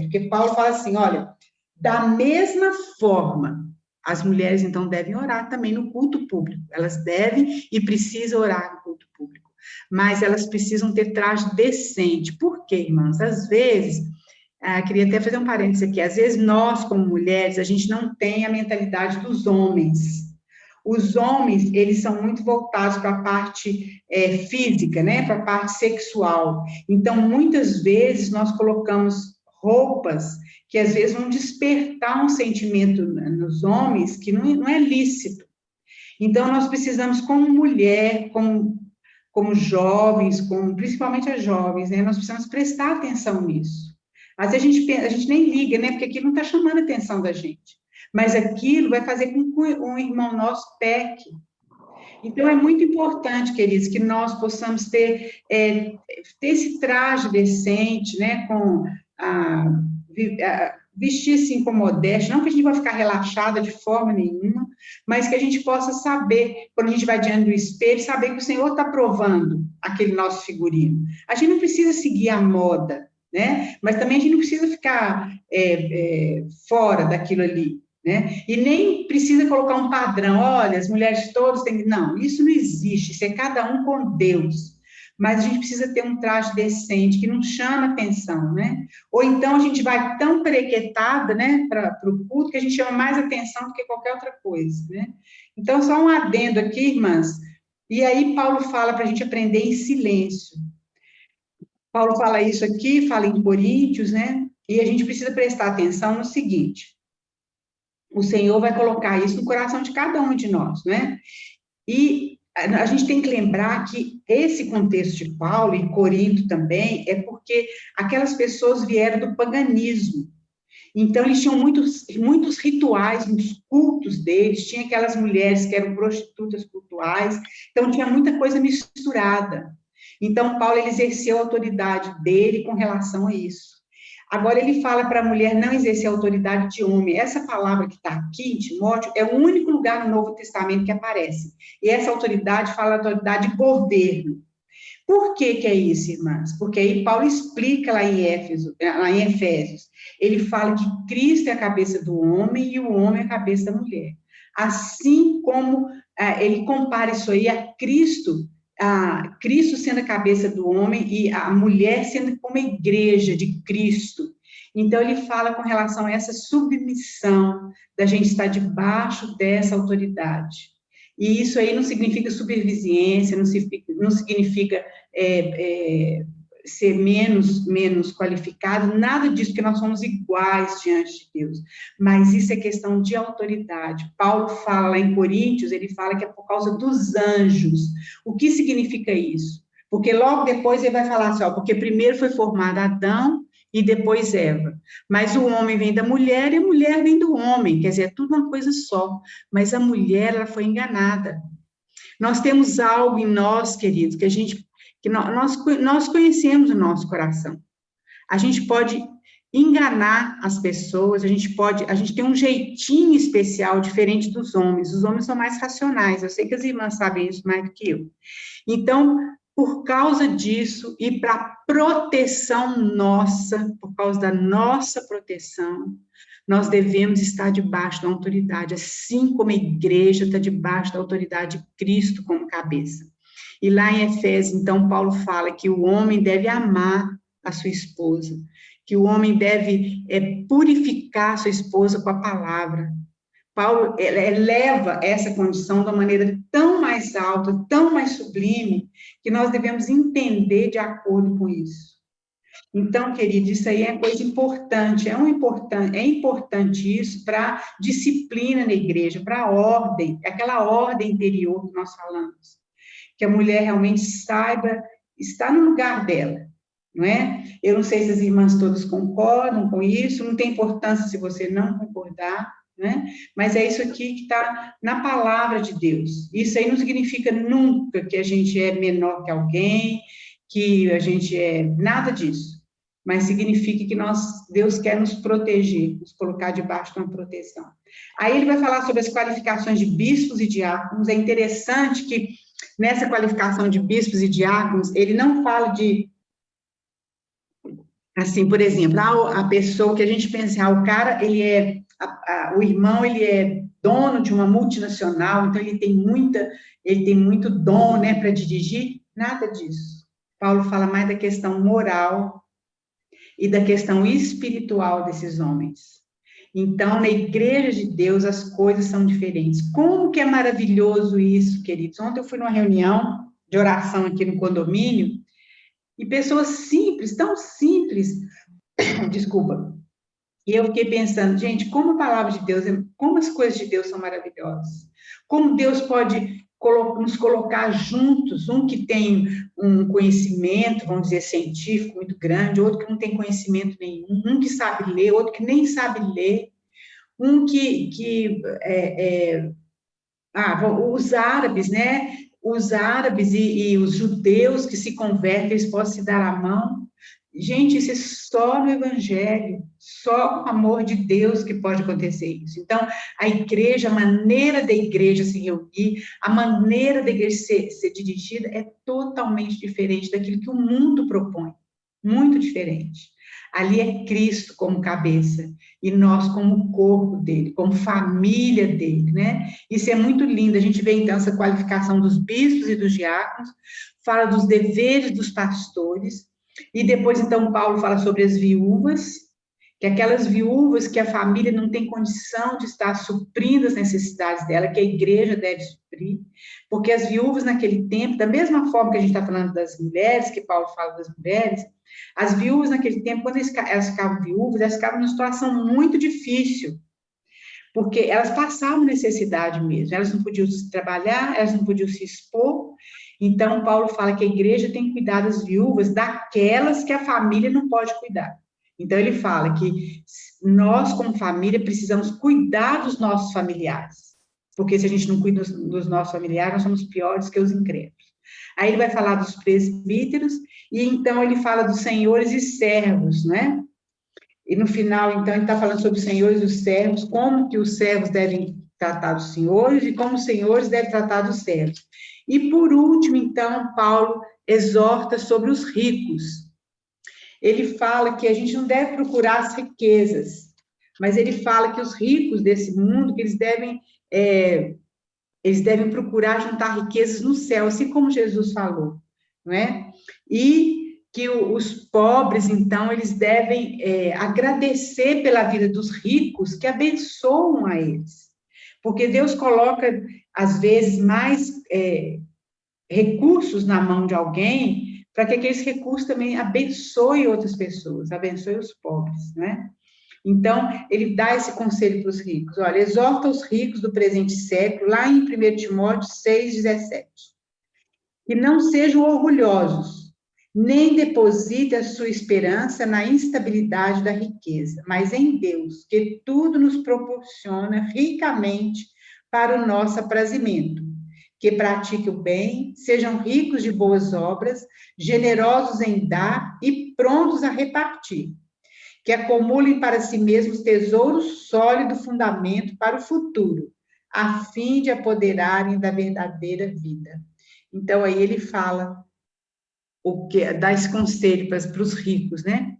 porque Paulo fala assim, olha, da mesma forma, as mulheres, então, devem orar também no culto público. Elas devem e precisam orar no culto público. Mas elas precisam ter traje decente. Por quê, irmãs? Às vezes, queria até fazer um parênteses aqui, às vezes nós, como mulheres, a gente não tem a mentalidade dos homens. Os homens, eles são muito voltados para a parte física, né? Para a parte sexual. Então, muitas vezes, nós colocamos roupas que às vezes vão despertar um sentimento nos homens que não é lícito. Então, nós precisamos, como mulher, como jovens, principalmente as jovens, né, nós precisamos prestar atenção nisso. Às vezes a gente nem liga, né, porque aquilo não está chamando a atenção da gente. Mas aquilo vai fazer com que um irmão nosso peque. Então, é muito importante, queridos, que nós possamos ter esse traje decente, né, vestir assim com modéstia, não que a gente vai ficar relaxada de forma nenhuma, mas que a gente possa saber, quando a gente vai diante do espelho, saber que o Senhor está provando aquele nosso figurino. A gente não precisa seguir a moda, né? Mas também a gente não precisa ficar fora daquilo ali, né? E nem precisa colocar um padrão, olha, as mulheres todas têm... Não, isso não existe, isso é cada um com Deus. Mas a gente precisa ter um traje decente, que não chama atenção, né? Ou então a gente vai tão perequetada, né, para o culto, que a gente chama mais atenção do que qualquer outra coisa, né? Então, só um adendo aqui, irmãs, e aí Paulo fala para a gente aprender em silêncio. Paulo fala isso aqui, fala em Coríntios, né? E a gente precisa prestar atenção no seguinte, o Senhor vai colocar isso no coração de cada um de nós, né? E a gente tem que lembrar que esse contexto de Paulo e Corinto também é porque aquelas pessoas vieram do paganismo. Então, eles tinham muitos rituais, muitos cultos deles, tinha aquelas mulheres que eram prostitutas cultuais, então tinha muita coisa misturada. Então, Paulo, ele exerceu a autoridade dele com relação a isso. Agora, ele fala para a mulher não exercer a autoridade de homem. Essa palavra que está aqui, em Timóteo, é o único lugar no Novo Testamento que aparece. E essa autoridade fala autoridade de governo. Por que é isso, irmãs? Porque aí Paulo explica lá em Efésios. Ele fala que Cristo é a cabeça do homem e o homem é a cabeça da mulher. Assim como ele compara isso aí a Cristo sendo a cabeça do homem e a mulher sendo como a igreja de Cristo. Então, ele fala com relação a essa submissão da gente estar debaixo dessa autoridade. E isso aí não significa supervisiência, não significa ser menos qualificado, nada disso, porque nós somos iguais diante de Deus. Mas isso é questão de autoridade. Paulo fala lá em Coríntios, ele fala que é por causa dos anjos. O que significa isso? Porque logo depois ele vai falar assim, porque primeiro foi formado Adão e depois Eva. Mas o homem vem da mulher e a mulher vem do homem, quer dizer, é tudo uma coisa só. Mas a mulher, ela foi enganada. Nós temos algo em nós, queridos, que nós conhecemos o nosso coração. A gente pode enganar as pessoas, a gente tem um jeitinho especial, diferente dos homens. Os homens são mais racionais, eu sei que as irmãs sabem isso mais do que eu. Então, por causa disso, e para proteção nossa, por causa da nossa proteção, nós devemos estar debaixo da autoridade, assim como a igreja está debaixo da autoridade de Cristo como cabeça. E lá em Efésios, então, Paulo fala que o homem deve amar a sua esposa, que o homem deve purificar a sua esposa com a palavra. Paulo eleva essa condição de uma maneira tão mais alta, tão mais sublime, que nós devemos entender de acordo com isso. Então, querido, isso aí é coisa importante, é importante isso para disciplina na igreja, para a ordem, aquela ordem interior que nós falamos, que a mulher realmente saiba estar no lugar dela, não é? Eu não sei se as irmãs todas concordam com isso, não tem importância se você não concordar, né? Mas é isso aqui que está na palavra de Deus. Isso aí não significa nunca que a gente é menor que alguém, que a gente é nada disso, mas significa que Deus quer nos proteger, nos colocar debaixo de uma proteção. Aí ele vai falar sobre as qualificações de bispos e diáconos. É interessante que nessa qualificação de bispos e diáconos, ele não fala de, assim, por exemplo, a pessoa que a gente pensa, o cara, o irmão, ele é dono de uma multinacional, então ele tem muito dom, né, para dirigir, nada disso. Paulo fala mais da questão moral e da questão espiritual desses homens. Então, na igreja de Deus, as coisas são diferentes. Como que é maravilhoso isso, queridos? Ontem eu fui numa reunião de oração aqui no condomínio, e pessoas simples, tão simples, desculpa, e eu fiquei pensando, gente, como a palavra de Deus, como as coisas de Deus são maravilhosas, como Deus pode nos colocar juntos, um que tem um conhecimento, vamos dizer, científico muito grande, outro que não tem conhecimento nenhum, um que sabe ler, outro que nem sabe ler, um os árabes, né? Os árabes e os judeus que se convertem, eles podem se dar a mão. Gente, isso é só no Evangelho, só com o amor de Deus que pode acontecer isso. Então, a igreja, a maneira da igreja se reunir, a maneira da igreja ser dirigida é totalmente diferente daquilo que o mundo propõe, muito diferente. Ali é Cristo como cabeça, e nós como corpo dele, como família dele, né? Isso é muito lindo, a gente vê então essa qualificação dos bispos e dos diáconos, fala dos deveres dos pastores, e depois, então, Paulo fala sobre as viúvas, que aquelas viúvas que a família não tem condição de estar suprindo as necessidades dela, que a igreja deve suprir, porque as viúvas naquele tempo, da mesma forma que a gente está falando das mulheres, que Paulo fala das mulheres, as viúvas naquele tempo, quando elas ficavam viúvas, elas ficavam numa situação muito difícil, porque elas passavam necessidade mesmo, elas não podiam trabalhar, elas não podiam se expor. Então, Paulo fala que a igreja tem que cuidar das viúvas, daquelas que a família não pode cuidar. Então, ele fala que nós, como família, precisamos cuidar dos nossos familiares, porque se a gente não cuida dos nossos familiares, nós somos piores que os incrédulos. Aí ele vai falar dos presbíteros, e então ele fala dos senhores e servos, né? E no final, então, ele está falando sobre os senhores e os servos, como que os servos devem tratar os senhores e como os senhores devem tratar os servos. E, por último, então, Paulo exorta sobre os ricos. Ele fala que a gente não deve procurar as riquezas, mas ele fala que os ricos desse mundo, que eles devem procurar juntar riquezas no céu, assim como Jesus falou, não é? E que os pobres, então, eles devem agradecer pela vida dos ricos que abençoam a eles. Porque Deus coloca, às vezes, mais recursos na mão de alguém para que aqueles recursos também abençoem outras pessoas, abençoem os pobres, né? Então, ele dá esse conselho para os ricos. Olha, exorta os ricos do presente século, lá em 1 Timóteo 6,17. Que não sejam orgulhosos, nem depositem a sua esperança na instabilidade da riqueza, mas em Deus, que tudo nos proporciona ricamente para o nosso aprazimento. Que pratiquem o bem, sejam ricos de boas obras, generosos em dar e prontos a repartir. Que acumulem para si mesmos tesouros sólido fundamento para o futuro, a fim de apoderarem da verdadeira vida. Então, aí ele fala, dá esse conselho para os ricos, né?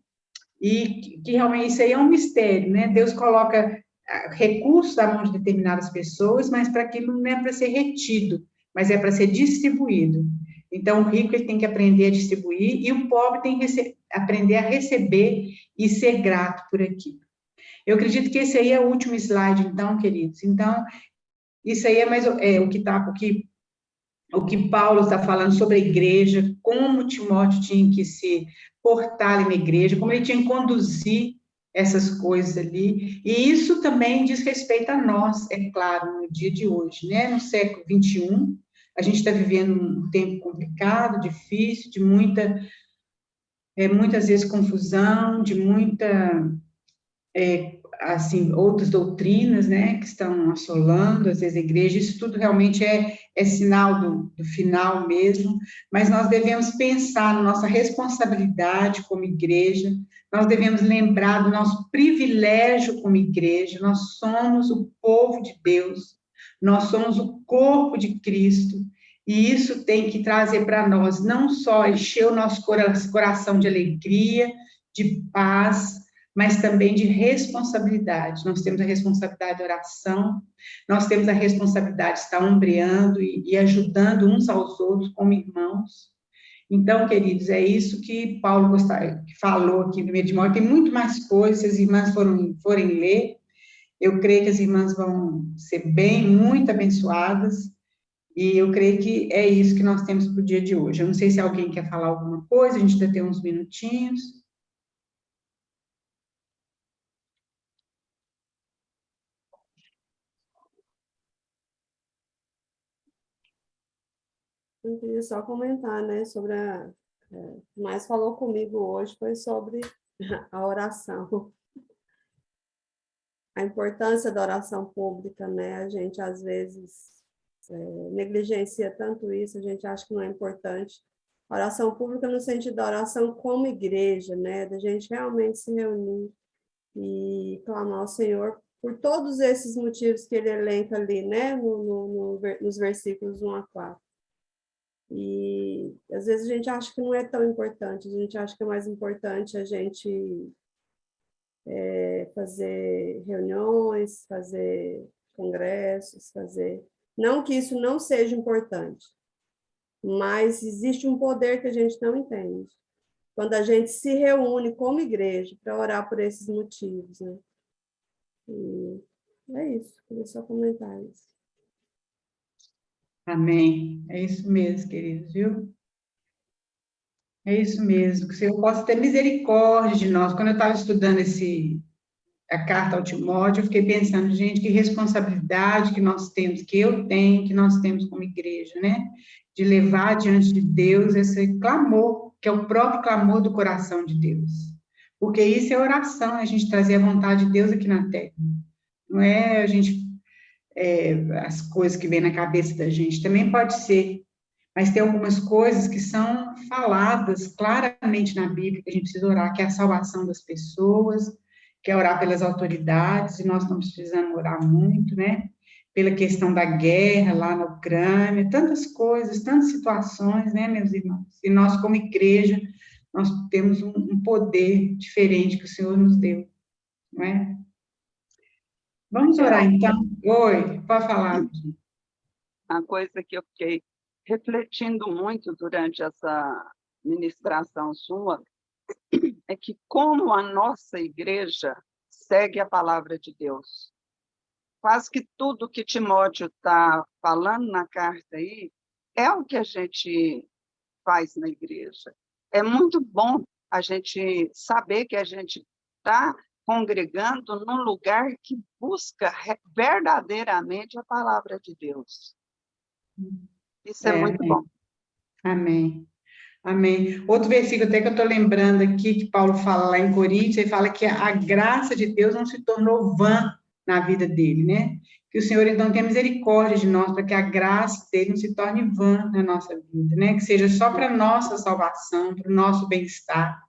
e que realmente isso aí é um mistério, né? Deus coloca recursos à mão de determinadas pessoas, mas para aquilo não é para ser retido, mas é para ser distribuído. Então, o rico ele tem que aprender a distribuir e o pobre tem que aprender a receber e ser grato por aquilo. Eu acredito que esse aí é o último slide, então, queridos. Então, isso aí é mais o que Paulo está falando sobre a igreja, como Timóteo tinha que se portar na igreja, como ele tinha que conduzir essas coisas ali. E isso também diz respeito a nós, é claro, no dia de hoje, né? No século XXI, a gente está vivendo um tempo complicado, difícil, de muitas vezes confusão, de muita assim, outras doutrinas, né, que estão assolando, às vezes, a igreja, isso tudo realmente é sinal do final mesmo, mas nós devemos pensar na nossa responsabilidade como igreja, nós devemos lembrar do nosso privilégio como igreja, nós somos o povo de Deus, nós somos o corpo de Cristo, e isso tem que trazer para nós, não só encher o nosso coração de alegria, de paz, mas também de responsabilidade. Nós temos a responsabilidade da oração, nós temos a responsabilidade de estar ombreando e ajudando uns aos outros como irmãos. Então, queridos, é isso que Paulo falou aqui no 1 Timóteo. Tem muito mais coisas, se as irmãs forem ler, eu creio que as irmãs vão ser muito abençoadas, e eu creio que é isso que nós temos para o dia de hoje. Eu não sei se alguém quer falar alguma coisa, a gente ainda tem uns minutinhos. Eu queria só comentar, né, sobre o que mais falou comigo hoje foi sobre a oração. A importância da oração pública, né? A gente, às vezes, negligencia tanto isso, a gente acha que não é importante. A oração pública no sentido da oração como igreja, né? Da gente realmente se reunir e clamar ao Senhor por todos esses motivos que ele elenca ali, né? Nos versículos 1 a 4. E às vezes a gente acha que não é tão importante, a gente acha que é mais importante a gente fazer reuniões, fazer congressos, fazer... Não que isso não seja importante, mas existe um poder que a gente não entende. Quando a gente se reúne como igreja para orar por esses motivos, né? E é isso, queria só comentar isso. Amém. É isso mesmo, queridos, viu? É isso mesmo. Que o Senhor possa ter misericórdia de nós. Quando eu estava estudando a carta ao Timóteo, eu fiquei pensando, gente, que responsabilidade que nós temos, que eu tenho, que nós temos como igreja, né? De levar diante de Deus esse clamor, que é o próprio clamor do coração de Deus. Porque isso é oração, é a gente trazer a vontade de Deus aqui na terra. Não é a gente, as coisas que vêm na cabeça da gente, também pode ser, mas tem algumas coisas que são faladas claramente na Bíblia, que a gente precisa orar, que é a salvação das pessoas, que é orar pelas autoridades, e nós estamos precisando orar muito, né? Pela questão da guerra lá na Ucrânia, tantas coisas, tantas situações, né, meus irmãos? E nós, como igreja, nós temos um poder diferente que o Senhor nos deu, não é? Vamos orar, então. Oi, pode falar. A coisa que eu fiquei refletindo muito durante essa ministração sua é que como a nossa igreja segue a palavra de Deus. Quase que tudo que Timóteo está falando na carta aí é o que a gente faz na igreja. É muito bom a gente saber que a gente está congregando num lugar que busca verdadeiramente a palavra de Deus. Isso é muito bom. Amém. Amém. Outro versículo até que eu estou lembrando aqui, que Paulo fala lá em Coríntios, ele fala que a graça de Deus não se tornou vã na vida dele, né? Que o Senhor, então, tenha misericórdia de nós, para que a graça dele não se torne vã na nossa vida, né? Que seja só para a nossa salvação, para o nosso bem-estar,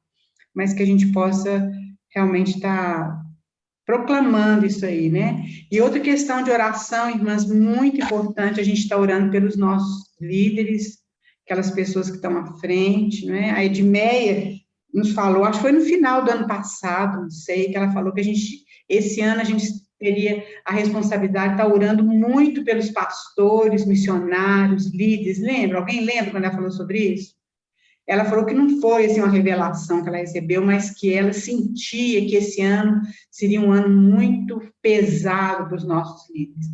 mas que a gente possa realmente estar proclamando isso aí, né? E outra questão de oração, irmãs, muito importante, a gente está orando pelos nossos líderes, aquelas pessoas que estão à frente, não é? A Edmeia, nos falou, acho que foi no final do ano passado, não sei, que ela falou que esse ano a gente teria a responsabilidade de estar orando muito pelos pastores, missionários, líderes, lembra? Alguém lembra quando ela falou sobre isso? Ela falou que não foi assim, uma revelação que ela recebeu, mas que ela sentia que esse ano seria um ano muito pesado para os nossos líderes.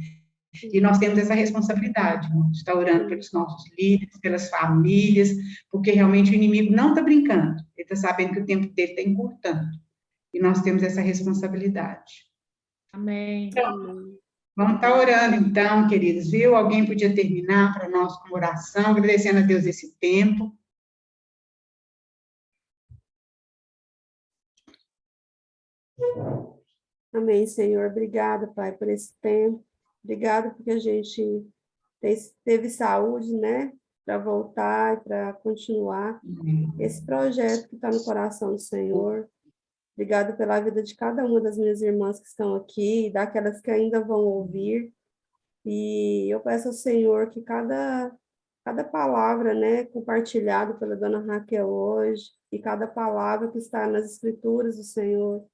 E nós temos essa responsabilidade, irmão, de estar orando pelos nossos líderes, pelas famílias, porque realmente o inimigo não está brincando, ele está sabendo que o tempo dele está encurtando. E nós temos essa responsabilidade. Amém. Então, vamos estar orando, então, queridos, viu? Alguém podia terminar para nós com oração, agradecendo a Deus esse tempo. Amém, Senhor. Obrigada, Pai, por esse tempo. Obrigada porque a gente teve saúde, né? Para voltar e para continuar esse projeto que está no coração do Senhor. Obrigada pela vida de cada uma das minhas irmãs que estão aqui e daquelas que ainda vão ouvir. E eu peço ao Senhor que cada palavra, né, compartilhada pela dona Raquel hoje, e cada palavra que está nas escrituras do Senhor,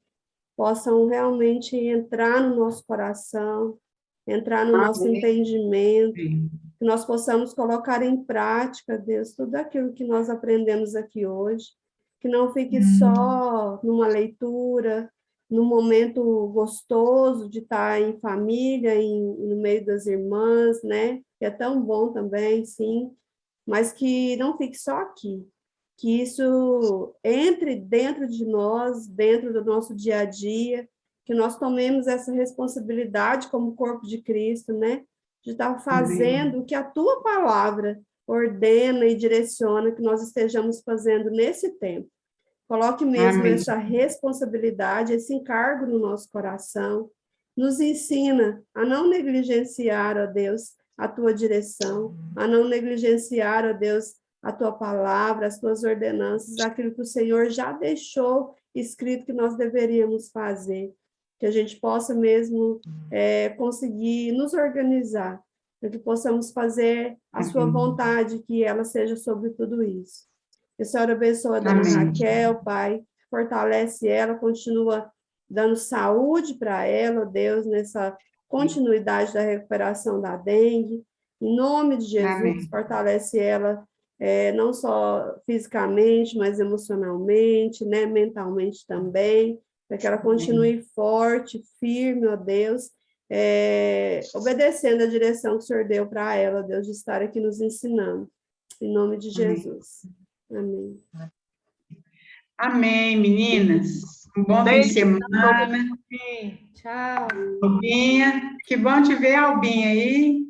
possam realmente entrar no nosso coração, entrar no nosso entendimento, que nós possamos colocar em prática, Deus, tudo aquilo que nós aprendemos aqui hoje, que não fique só numa leitura, num momento gostoso de estar em família, no meio das irmãs, né? Que é tão bom também, sim, mas que não fique só aqui, que isso entre dentro de nós, dentro do nosso dia a dia, que nós tomemos essa responsabilidade como corpo de Cristo, né? De estar fazendo o que a tua palavra ordena e direciona que nós estejamos fazendo nesse tempo. Coloque mesmo essa responsabilidade, esse encargo no nosso coração. Nos ensina a não negligenciar, ó Deus, a tua direção, a não negligenciar, ó Deus, a tua palavra, as tuas ordenanças, aquilo que o Senhor já deixou escrito que nós deveríamos fazer. Que a gente possa mesmo conseguir nos organizar, para que possamos fazer a sua vontade, que ela seja sobre tudo isso. Que a Senhora abençoe a dona Raquel, Pai, fortalece ela, continua dando saúde para ela, Deus, nessa continuidade da recuperação da dengue. Em nome de Jesus, fortalece ela, não só fisicamente, mas emocionalmente, né, mentalmente também, para que ela continue forte, firme, ó Deus, obedecendo a direção que o Senhor deu para ela, Deus, de estar aqui nos ensinando. Em nome de Jesus. Amém. Amém, meninas. Um bom fim de semana. Tchau. Albinha, que bom te ver, Albinha, aí.